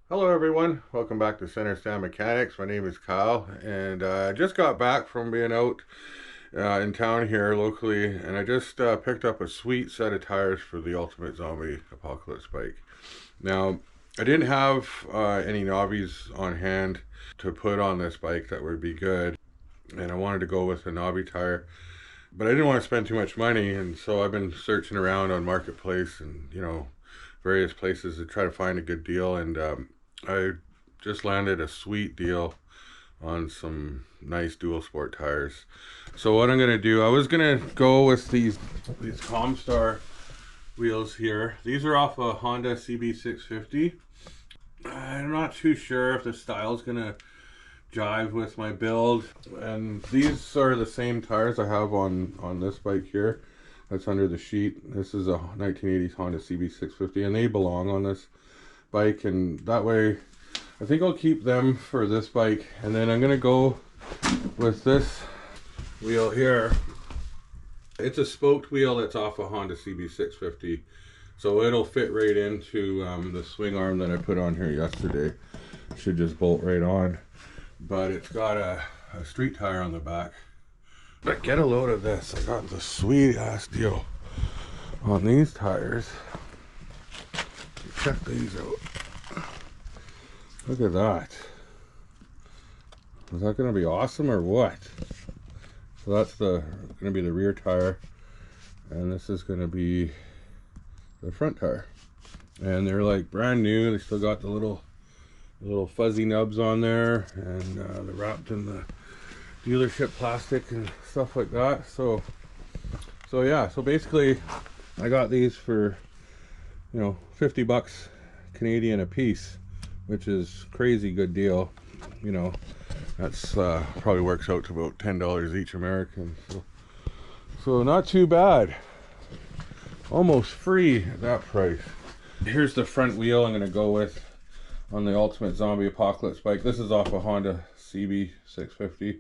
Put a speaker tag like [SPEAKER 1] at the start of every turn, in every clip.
[SPEAKER 1] Hello everyone, welcome back to Center Stand Mechanics. My name is Kyle, and I just got back from being out in town here locally, and I just picked up a sweet set of tires for the Ultimate Zombie Apocalypse bike. Now, I didn't have any knobbies on hand to put on this bike that would be good, and I wanted to go with a knobby tire, but I didn't want to spend too much money, and so I've been searching around on Marketplace and various places to try to find a good deal, and I just landed a sweet deal on some nice dual sport tires. So what I'm gonna do, I was gonna go with these Comstar wheels here. These are off a Honda CB650. I'm not too sure if the style's gonna jive with my build, and these are the same tires I have on this bike here that's under the sheet. This is a 1980s Honda CB650, and they belong on this bike, and that way I think I'll keep them for this bike. And then I'm gonna go with this wheel here. It's a spoked wheel that's off a Honda CB650, so it'll fit right into the swing arm that I put on here yesterday. Should just bolt right on, but it's got a street tire on the back. But get a load of this, I got the sweet ass deal on these tires. Check these out. Look at that. Is that going to be awesome or what? So that's going to be the rear tire, and this is going to be the front tire. And they're like brand new. They still got the little fuzzy nubs on there, and they're wrapped in the dealership plastic and stuff like that. So yeah. So basically, I got these for 50 bucks Canadian a piece, which is crazy good deal. That's probably works out to about $10 each American, so not too bad, almost free at that price. Here's the front wheel I'm gonna go with on the Ultimate Zombie Apocalypse bike. This is off a Honda CB650.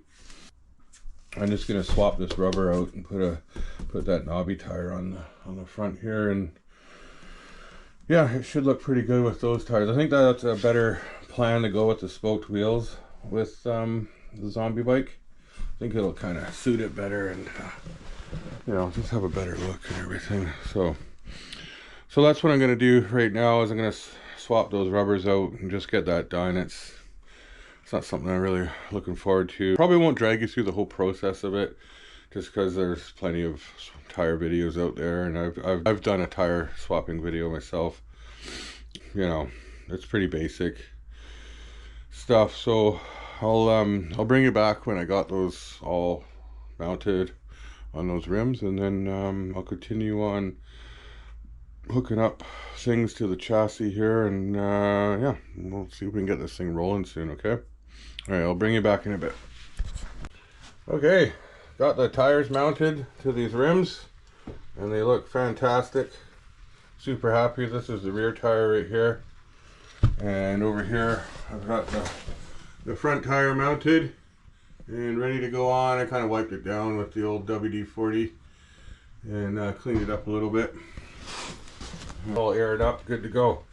[SPEAKER 1] I'm just gonna swap this rubber out and put that knobby tire on the front here, and yeah, it should look pretty good with those tires. I think that's a better plan to go with the spoked wheels with the zombie bike. I think it'll kind of suit it better, and just have a better look and everything. So that's what I'm going to do right now, is I'm going to swap those rubbers out and just get that done. It's not something I'm really looking forward to. Probably won't drag you through the whole process of it, just because there's plenty of tire videos out there, and I've done a tire swapping video myself. It's pretty basic stuff. So I'll bring you back when I got those all mounted on those rims, and then I'll continue on hooking up things to the chassis here, and yeah, we'll see if we can get this thing rolling soon. Okay, all right, I'll bring you back in a bit. Okay, got the tires mounted to these rims, and they look fantastic. Super happy. This is the rear tire right here, and over here I've got the front tire mounted and ready to go on. I kind of wiped it down with the old WD-40 and cleaned it up a little bit. All aired up, good to go.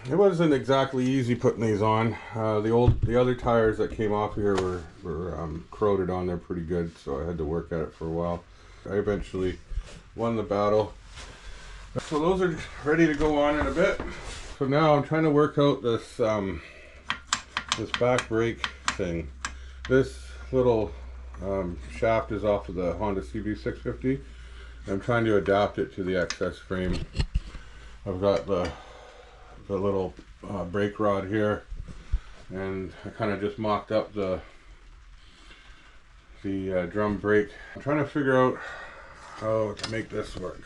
[SPEAKER 1] It wasn't exactly easy putting these on. The other tires that came off here were corroded on there pretty good, so I had to work at it for a while. I eventually won the battle. So those are ready to go on in a bit. So now I'm trying to work out this back brake thing. This little shaft is off of the Honda CB650. I'm trying to adapt it to the XS frame. I've got the little brake rod here, and I kind of just mocked up the drum brake. I'm trying to figure out how to make this work.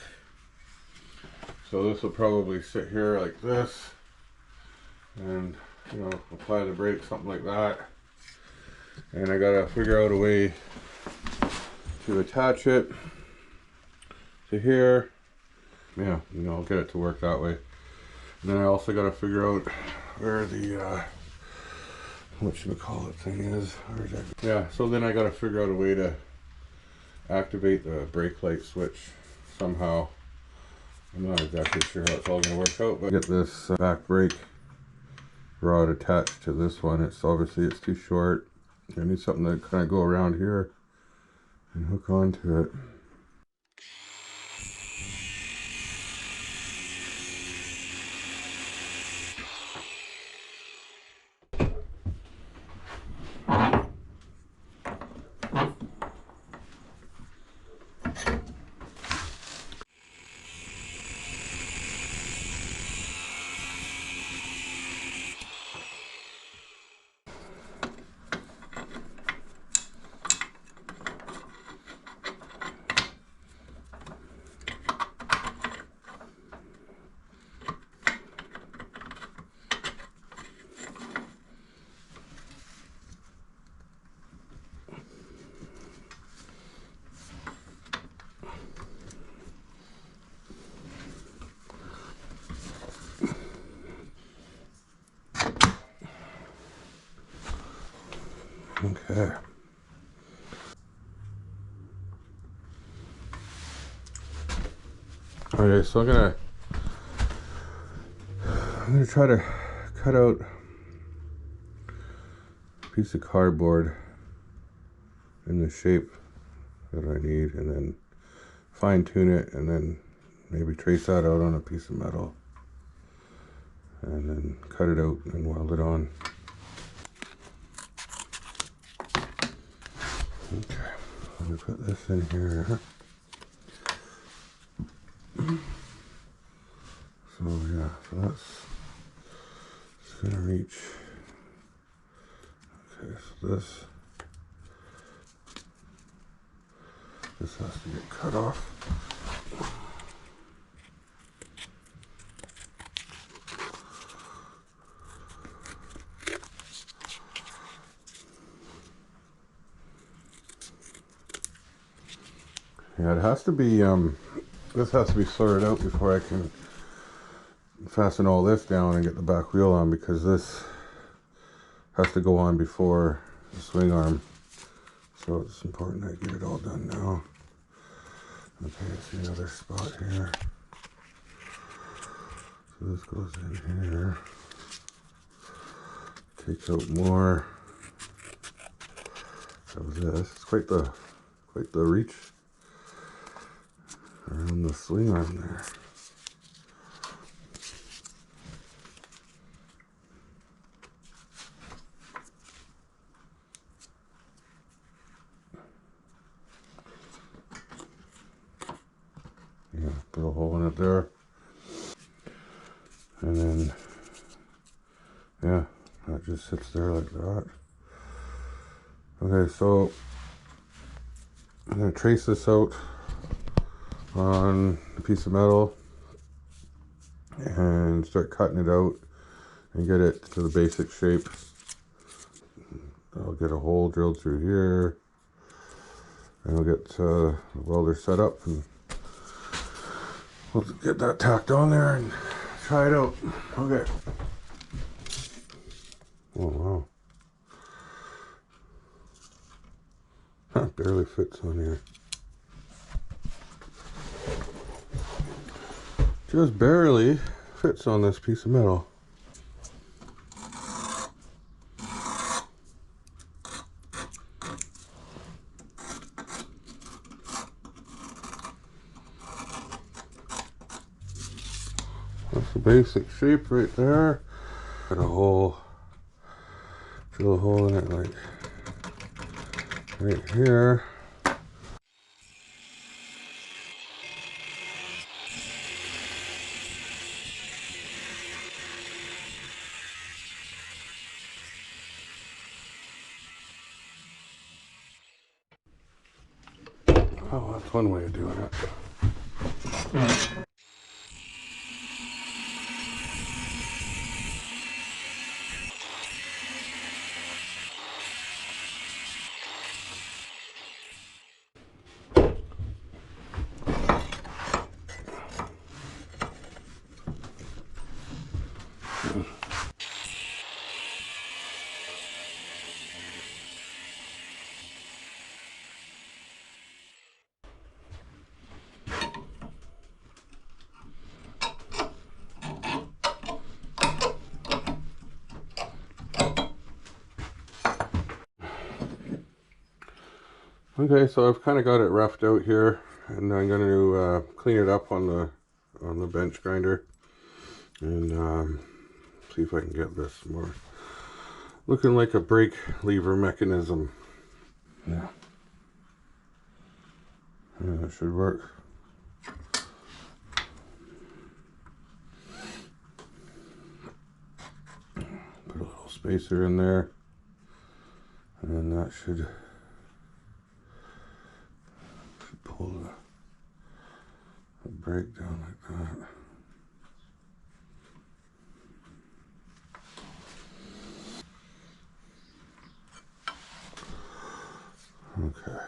[SPEAKER 1] So this will probably sit here like this, and apply the brake, something like that. And I gotta figure out a way to attach it to here. Yeah, I'll get it to work that way. And then I also gotta figure out where the whatchamacallit thing is. Where's that? Yeah, so then I gotta figure out a way to activate the brake light switch somehow. I'm not exactly sure how it's all going to work out, but get this back brake rod attached to this one. It's obviously it's too short. I need something to kind of go around here and hook onto it. Okay. Okay, so I'm gonna try to cut out a piece of cardboard in the shape that I need, and then fine tune it, and then maybe trace that out on a piece of metal, and then cut it out and weld it on. Okay, I'm gonna put this in here. So yeah, so that's it's gonna reach. Okay, so this has to get cut off. Yeah, it has to be this has to be sorted out before I can fasten all this down and get the back wheel on, because this has to go on before the swing arm. So it's important I get it all done now. Okay, I see another spot here. So this goes in here. Take out more of this. It's quite the reach around the swing arm there. Yeah, put a hole in it there. And then, yeah, that just sits there like that. Okay, so I'm going to trace this out on a piece of metal and start cutting it out and get it to the basic shape. I'll get a hole drilled through here, and I'll get the welder set up, and we'll get that tacked on there and try it out. Okay. Oh wow. That barely fits on here. Just barely fits on this piece of metal. That's the basic shape right there. Got a hole, drill a hole in it like right here. Oh, that's one way of doing it. Okay, so I've kind of got it roughed out here, and I'm going to clean it up on the bench grinder, and see if I can get this more looking like a brake lever mechanism. Yeah, that should work. Put a little spacer in there, and that should pull the brake down like that. Okay.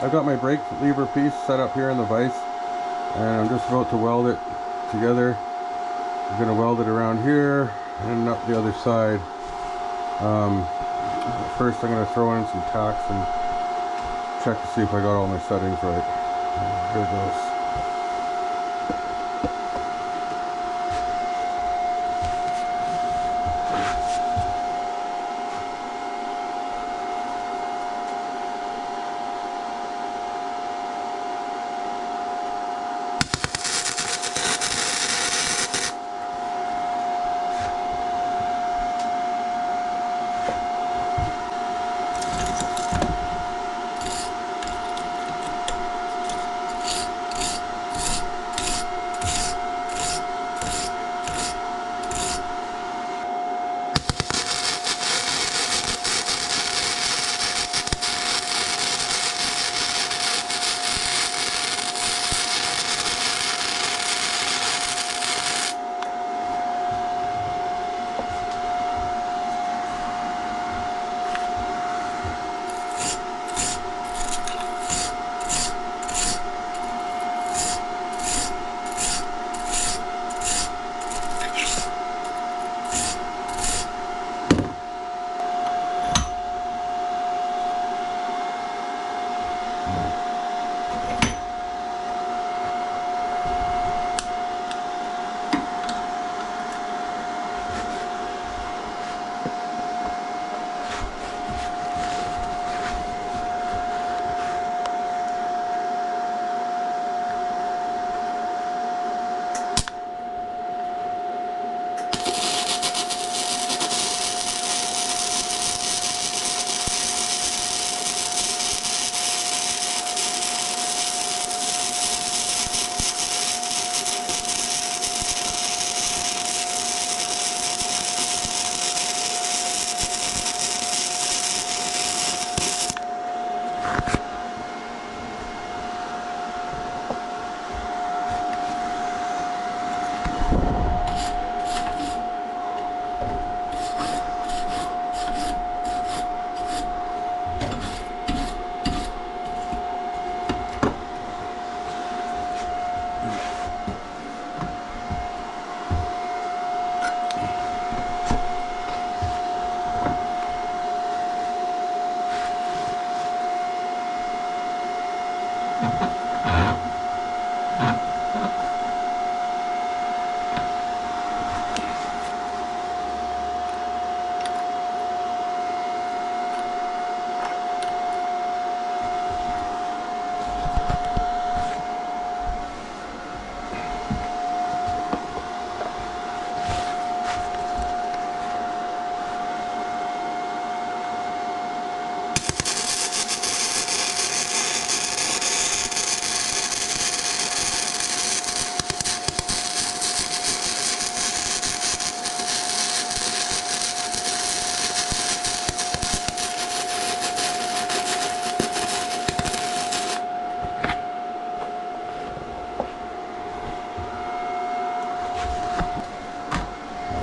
[SPEAKER 1] I've got my brake lever piece set up here in the vise, and I'm just about to weld it together. I'm going to weld it around here and up the other side. First I'm going to throw in some tacks and check to see if I got all my settings right. Here it goes.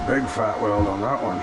[SPEAKER 1] Big fat weld on that one.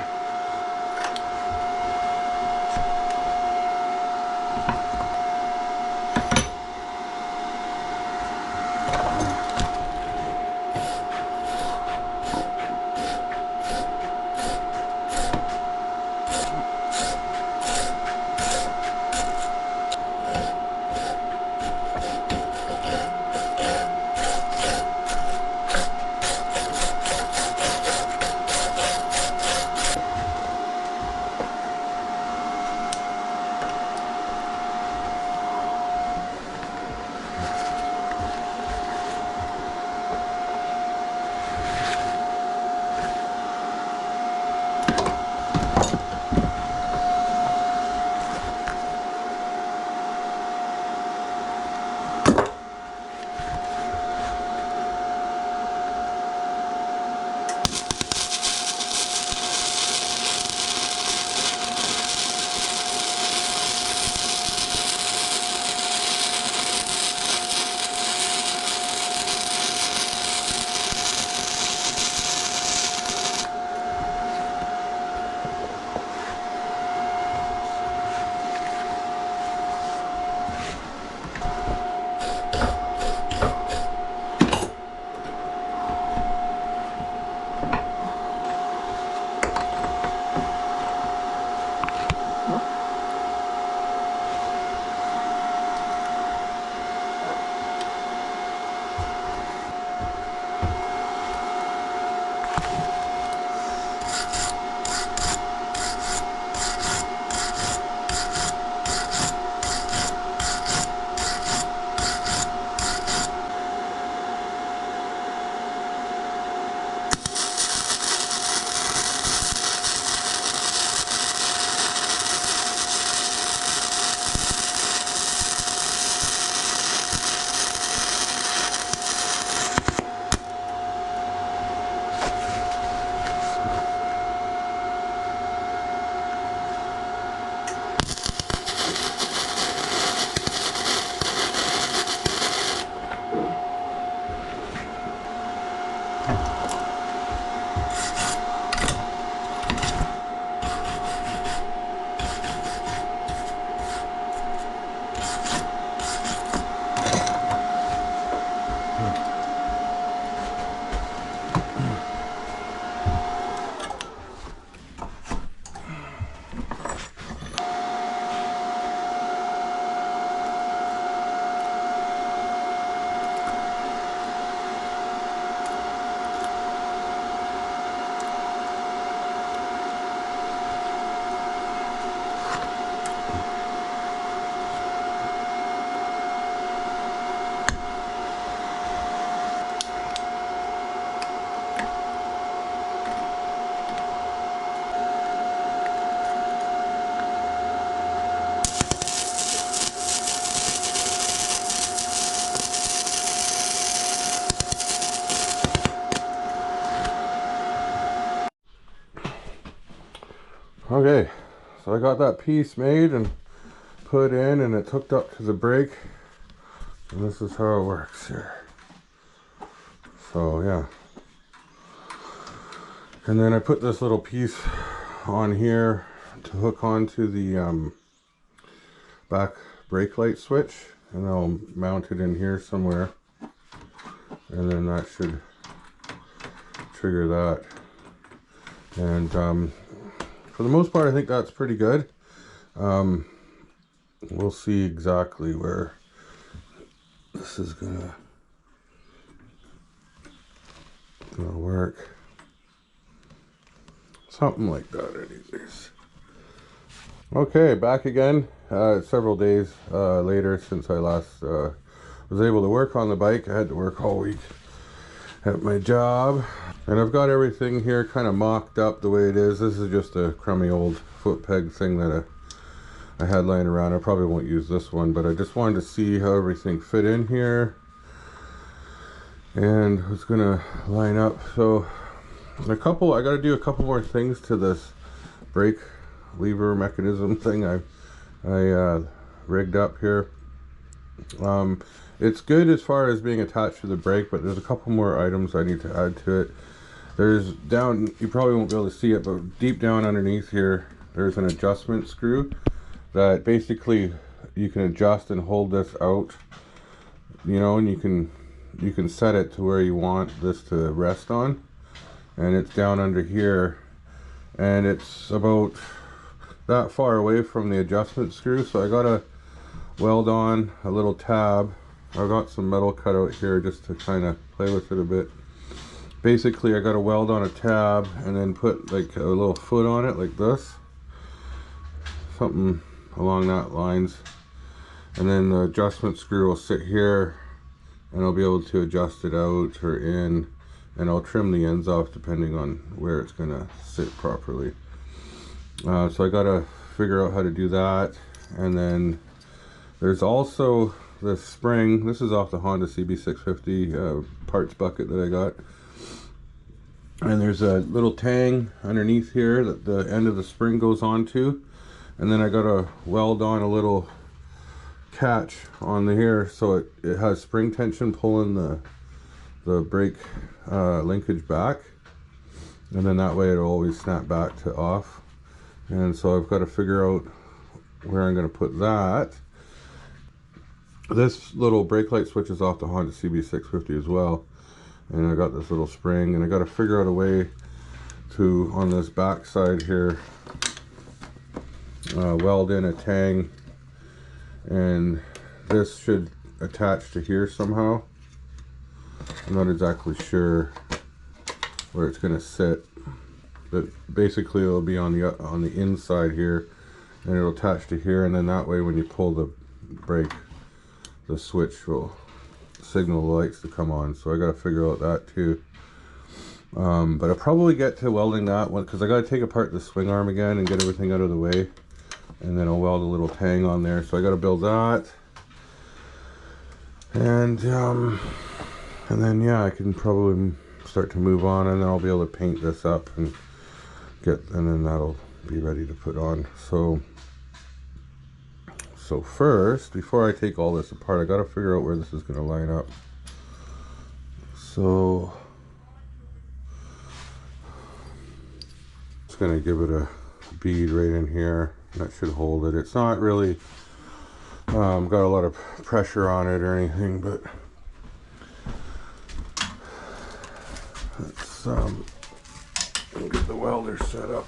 [SPEAKER 1] Okay, so I got that piece made and put in, and it's hooked up to the brake, and this is how it works here. So yeah, and then I put this little piece on here to hook onto the back brake light switch, and I'll mount it in here somewhere, and then that should trigger that. And for the most part, I think that's pretty good. We'll see exactly where this is gonna work. Something like that anyways. Okay, back again. Several days later since I last was able to work on the bike. I had to work all week at my job. And I've got everything here kind of mocked up the way it is. This is just a crummy old foot peg thing that I had laying around. I probably won't use this one, but I just wanted to see how everything fit in here. And it's gonna line up. So I got to do a couple more things to this brake lever mechanism thing I rigged up here. It's good as far as being attached to the brake, but there's a couple more items I need to add to it. There's down, you probably won't be able to see it, but deep down underneath here, there's an adjustment screw that basically you can adjust and hold this out, you know, and you can set it to where you want this to rest on. And it's down under here, and it's about that far away from the adjustment screw, so I gotta weld on a little tab. I've got some metal cut out here just to kind of play with it a bit. Basically, I gotta weld on a tab and then put like a little foot on it like this, something along that lines, and then the adjustment screw will sit here, and I'll be able to adjust it out or in, and I'll trim the ends off depending on where it's gonna sit properly. So I gotta figure out how to do that. And then there's also the spring. This is off the Honda CB650 parts bucket that I got. And there's a little tang underneath here that the end of the spring goes onto. And then I gotta weld on a little catch on the here so it has spring tension pulling the brake linkage back. And then that way it'll always snap back to off. And so I've got to figure out where I'm going to put that. This little brake light switch is off the Honda CB650 as well. And I got this little spring, and I got to figure out a way to, on this back side here, weld in a tang. And this should attach to here somehow. I'm not exactly sure where it's going to sit, but basically it'll be on the inside here, and it'll attach to here, and then that way when you pull the brake, the switch will signal the lights to come on. So I got to figure out that too. But I'll probably get to welding that one because I got to take apart the swing arm again and get everything out of the way, and then I'll weld a little tang on there. So I got to build that, and then yeah, I can probably start to move on, and then I'll be able to paint this up and then that'll be ready to put on. So first, before I take all this apart, I got to figure out where this is going to line up. So just going to give it a bead right in here. That should hold it. It's not really got a lot of pressure on it or anything, but Let's get the welder set up.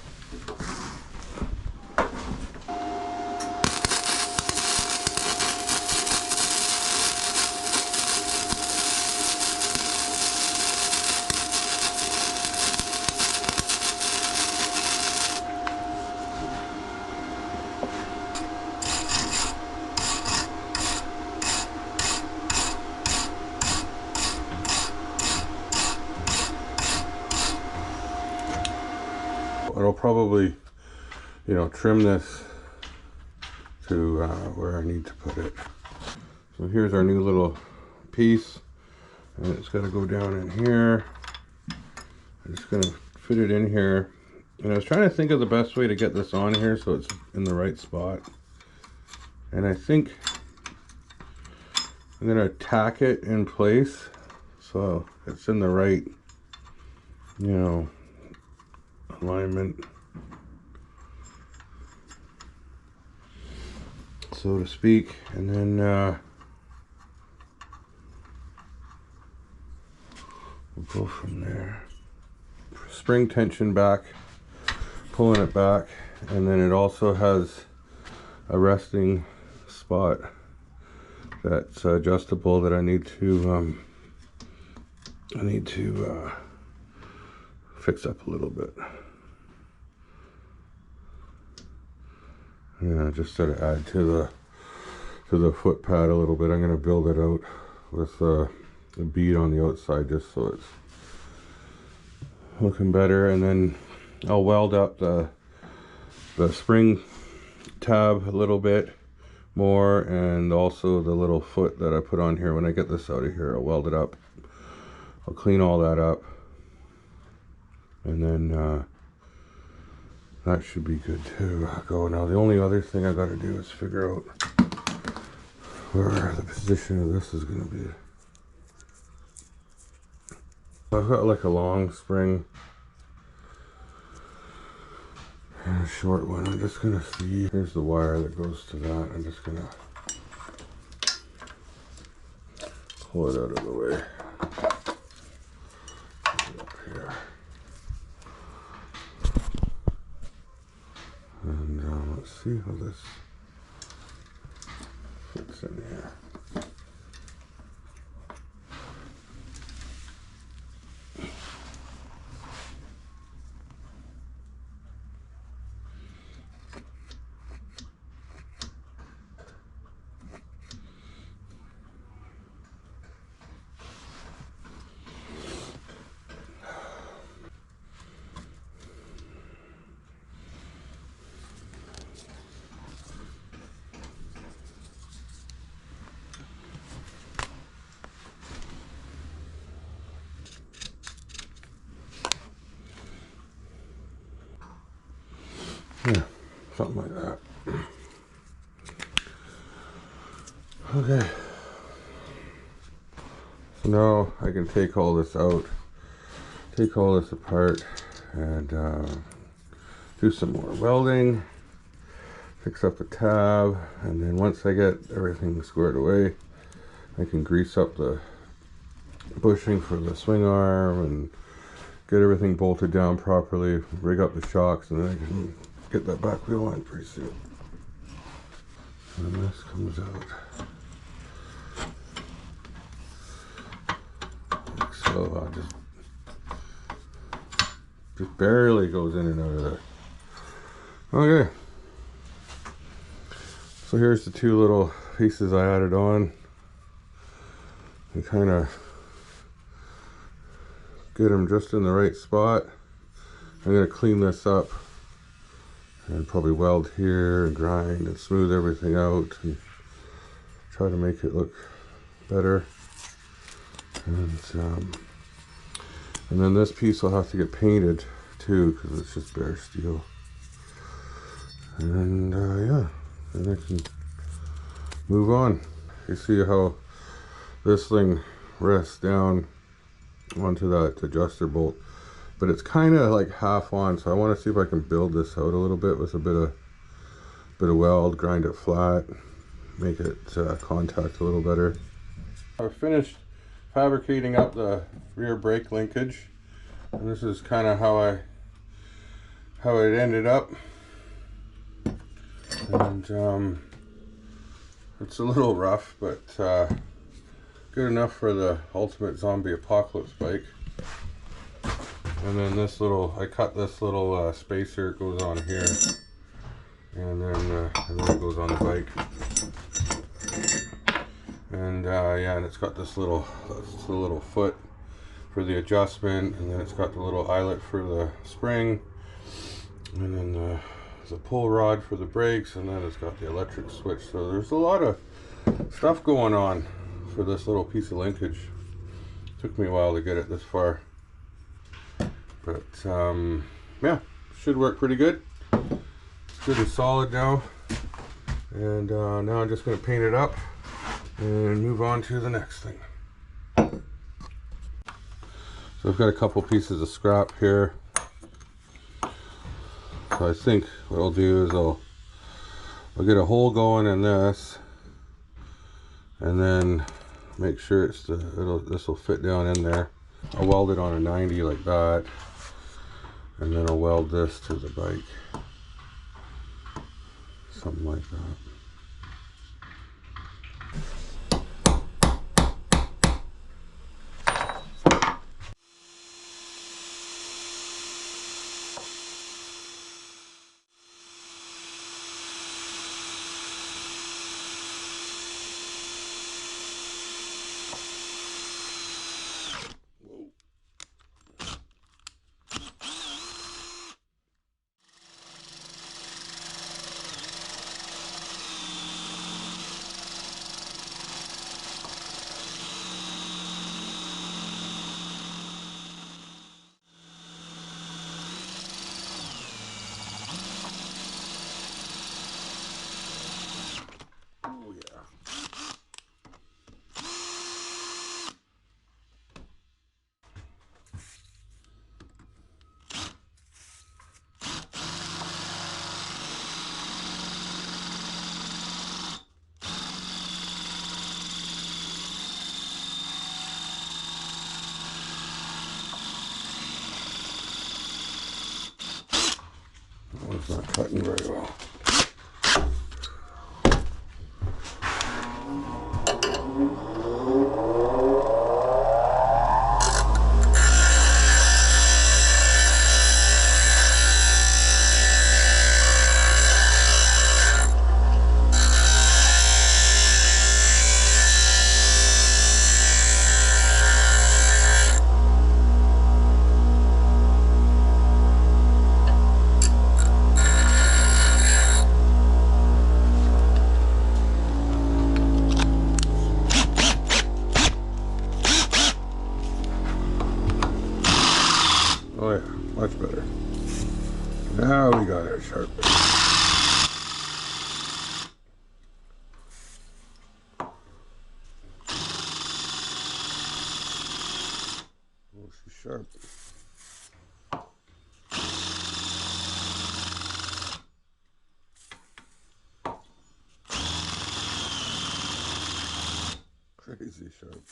[SPEAKER 1] I'll probably, you know, trim this to where I need to put it. So here's our new little piece, and it's got to go down in here. I'm just going to fit it in here. And I was trying to think of the best way to get this on here so it's in the right spot. And I think I'm going to tack it in place so it's in the right, you know, alignment, so to speak. And then we'll go from there. Spring tension back, pulling it back, and then it also has a resting spot that's adjustable that I need to fix up a little bit. Yeah, just sort of add to the foot pad a little bit. I'm going to build it out with a bead on the outside just so it's looking better, and then I'll weld up the spring tab a little bit more, and also the little foot that I put on here. When I get this out of here, I'll weld it up. I'll clean all that up, and then that should be good to go. Now the only other thing I got to do is figure out where the position of this is going to be. I've got like a long spring and a short one. I'm just going to see. Here's the wire that goes to that. I'm just going to pull it out of the way. Up here. And let's see how this fits in here. Yeah, something like that. Okay. So now I can take all this out, take all this apart, and do some more welding, fix up the tab, and then once I get everything squared away, I can grease up the bushing for the swing arm and get everything bolted down properly, rig up the shocks, and then I can get that back wheel on pretty soon. And this comes out like so. Just barely goes in and out of there. Okay, so here's the two little pieces I added on. You kind of get them just in the right spot. I'm going to clean this up and probably weld here and grind and smooth everything out and try to make it look better. And then this piece will have to get painted too because it's just bare steel. And yeah, then I can move on. You see how this thing rests down onto that adjuster bolt, but it's kind of like half on, so I want to see if I can build this out a little bit with a bit of weld, grind it flat, make it contact a little better. I've finished fabricating up the rear brake linkage, And this is kind of how it ended up. And it's a little rough, but good enough for the ultimate zombie apocalypse bike. And then this little, I cut this little spacer, it goes on here, and then it goes on the bike. And yeah, and it's got this little, that's the little foot for the adjustment, and then it's got the little eyelet for the spring, and then the pull rod for the brakes, and then it's got the electric switch. So there's a lot of stuff going on for this little piece of linkage. Took me a while to get it this far, but yeah, should work pretty good. It's good and solid now, and now I'm just going to paint it up and move on to the next thing. So I've got a couple pieces of scrap here. So I think what I'll do is I'll get a hole going in this, and then make sure it's this will fit down in there. I'll weld it on a 90 like that, and then I'll weld this to the bike, something like that. It's not cutting very well. Oh yeah, much better. Now we got it sharp. Oh, she's sharp. Crazy sharp.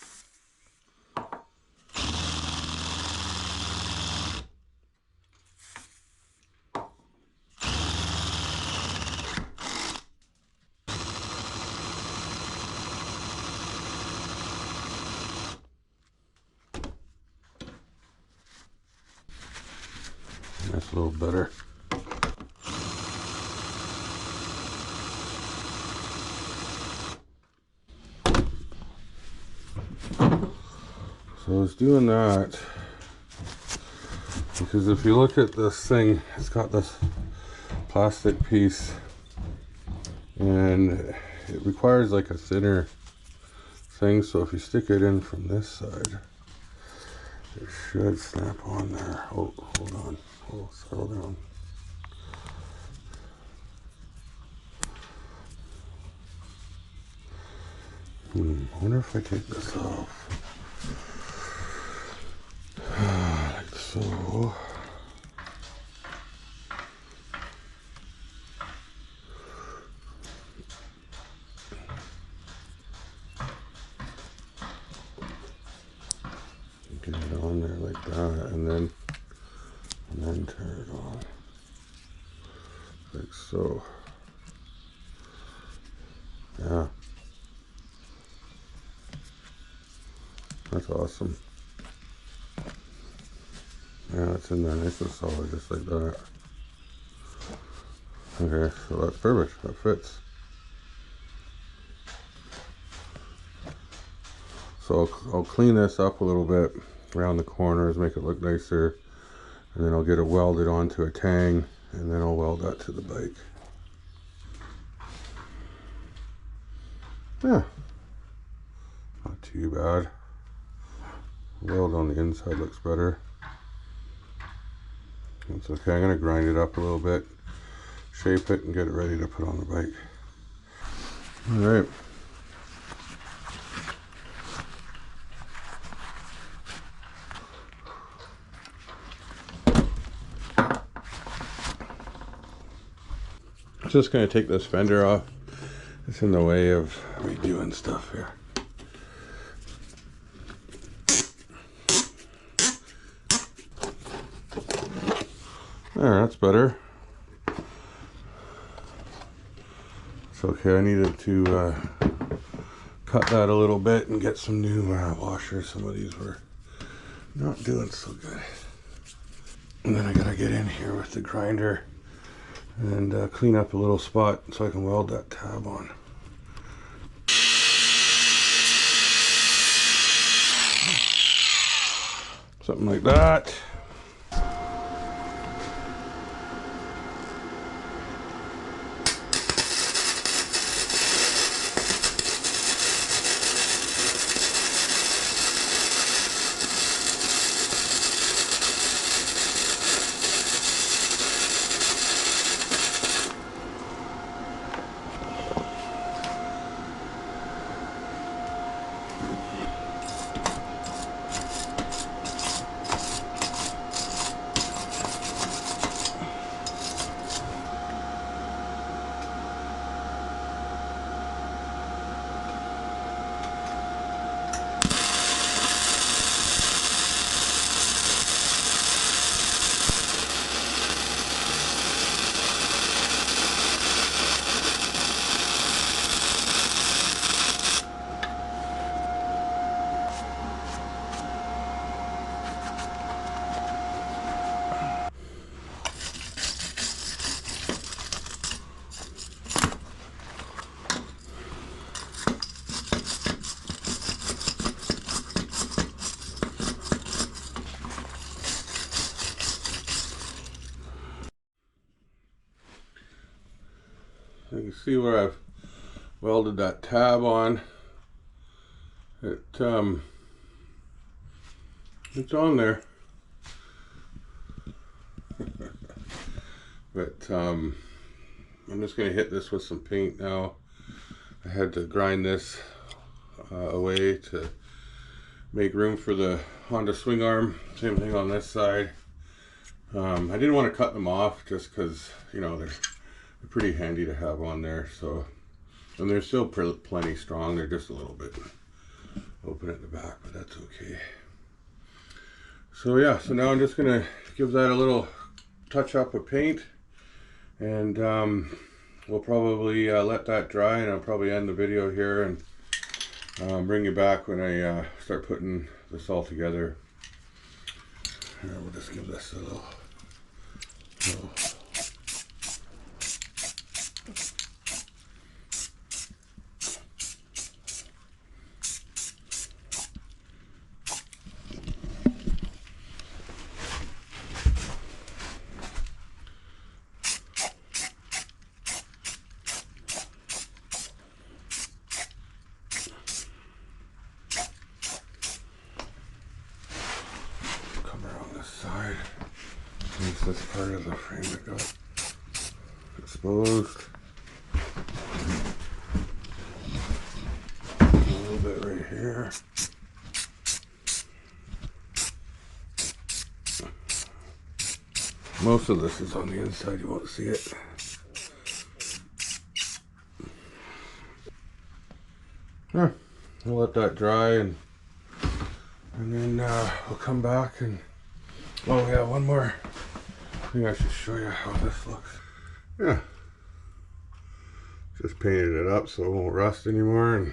[SPEAKER 1] That's a little better. So I was doing that because if you look at this thing, it's got this plastic piece, and it requires like a thinner thing, so if you stick it in from this side, it should snap on there. Oh, hold on. Oh, settle down. I wonder if I take this off. Like so. Get it on there like that, and then then turn it on like so. Yeah, that's awesome. Yeah, it's in there nice and solid, just like that. Okay, so that's perfect. That fits. So I'll clean this up a little bit around the corners, make it look nicer, and then I'll get it welded onto a tang, and then I'll weld that to the bike. Yeah, not too bad. Weld on the inside looks better. It's okay. I'm going to grind it up a little bit, shape it, and get it ready to put on the bike. Alright. Just going to take this fender off. It's in the way of me doing stuff here. There, that's better. It's okay. I needed to cut that a little bit and get some new washers. Some of these were not doing so good. And then I gotta get in here with the grinder and clean up a little spot so I can weld that tab on. Something like that. You can see where I've welded that tab on. It's on there. But I'm just going to hit this with some paint now. I had to grind this away to make room for the Honda swing arm. Same thing on this side. I didn't want to cut them off just because, you know, they're pretty handy to have on there. So, and they're still plenty strong. They're just a little bit open at the back, but that's okay. So yeah, so now I'm just gonna give that a little touch up of paint, and we'll probably let that dry, and I'll probably end the video here and bring you back when I start putting this all together. Here, we'll just give this a little side. Here's this part of the frame that got exposed. A little bit right here. Most of this is on the inside, you won't see it. Yeah, we'll let that dry, and then we'll come back and, oh yeah, one more think I should show you how this looks. Yeah, just painted it up so it won't rust anymore,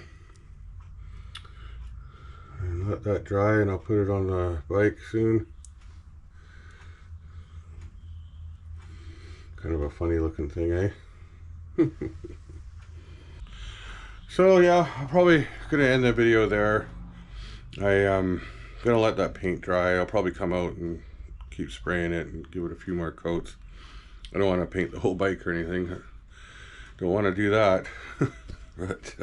[SPEAKER 1] and let that dry, and I'll put it on the bike soon. Kind of a funny looking thing, eh? So yeah, I'm probably gonna end the video there. I'm gonna let that paint dry. I'll probably come out and keep spraying it and give it a few more coats. I don't want to paint the whole bike or anything. Don't want to do that. But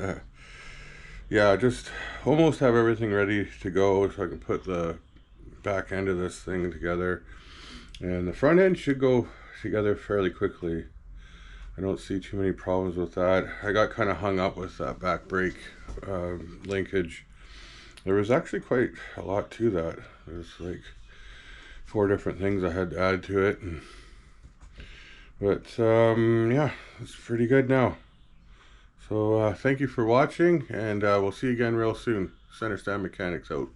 [SPEAKER 1] yeah, just almost have everything ready to go so I can put the back end of this thing together. And the front end should go together fairly quickly. I don't see too many problems with that. I got kind of hung up with that back brake linkage. There was actually quite a lot to that. There's like 4 different things I had to add to it. But yeah, it's pretty good now. So thank you for watching, and we'll see you again real soon. Center Stand Mechanics out.